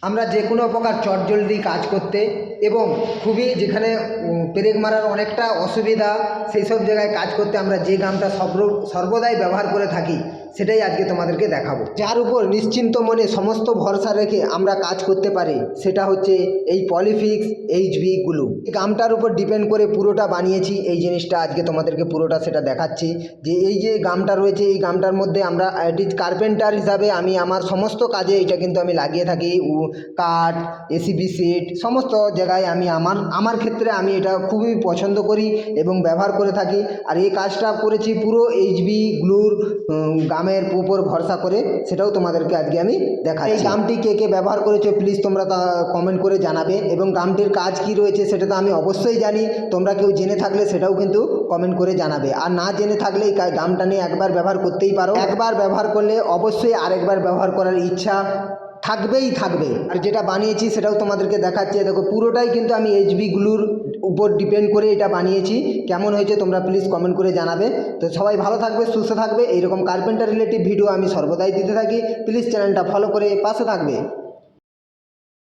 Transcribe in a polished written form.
আমরা যে কোনো প্রকার চটজলদি কাজ করতে এবং খুবই যেখানে পেরেক মারার অনেকটা অসুবিধা সেই সব জায়গায় কাজ করতে আমরা যে গামটা সর্বদাই ব্যবহার করে থাকি সেটাই আজকে তোমাদেরকে দেখাবো। যার উপর নিশ্চিন্ত মনে সমস্ত ভরসা রেখে আমরা কাজ করতে পারি সেটা হচ্ছে এই পলিফিক্স এইচবি গ্লু। এই গামটার উপর ডিপেন্ড করে পুরোটা বানিয়েছি এই জিনিসটা, আজকে তোমাদেরকে পুরোটা সেটা দেখাচ্ছি। যে এই যে গামটা রয়েছে এই গামটার মধ্যে আমরা ইট কার্পেন্টার হিসাবে আমি আমার সমস্ত কাজে এটা কিন্তু আমি লাগিয়ে থাকি। কাঠ, এসিবি সিট সমস্ত জায়গায় আমি আমার ক্ষেত্রে আমি এটা খুবই পছন্দ করি এবং ব্যবহার করে থাকি। আর এই কাজটা করেছি পুরো এইচবি গ্লুর গামের উপর ভরসা করে, সেটাও তোমাদেরকে আজকে আমি দেখাই। এই গামটি কে কে ব্যবহার করেছো প্লিজ তোমরা তা কমেন্ট করে জানাবে, এবং গামটির কাজ কি রয়েছে সেটা তো আমি অবশ্যই জানি, তোমরা কেউ জেনে থাকলে সেটাও কিন্তু কমেন্ট করে জানাবে। আর না জেনে থাকলে এই গামটা নিয়ে একবার ব্যবহার করতেই পারো, একবার ব্যবহার করলে অবশ্যই আরেকবার ব্যবহার করার ইচ্ছা থাকবেই থাকবে। আর যেটা বানিয়েছি সেটাও তোমাদেরকে দেখাচ্ছি। দেখো পুরোটাই কিন্তু আমি এইচবি গ্লুর উপর ডিপেন্ড করে এটা বানিয়েছি। কেমন হয়েছে তোমরা প্লিজ কমেন্ট করে জানাবে। তো সবাই ভালো থাকবে, সুস্থ থাকবে। এইরকম কার্পেন্টার রিলেটিভ ভিডিও আমি সর্বদাই দিতে থাকি। প্লিজ চ্যানেলটা ফলো করে পাশে থাকবে।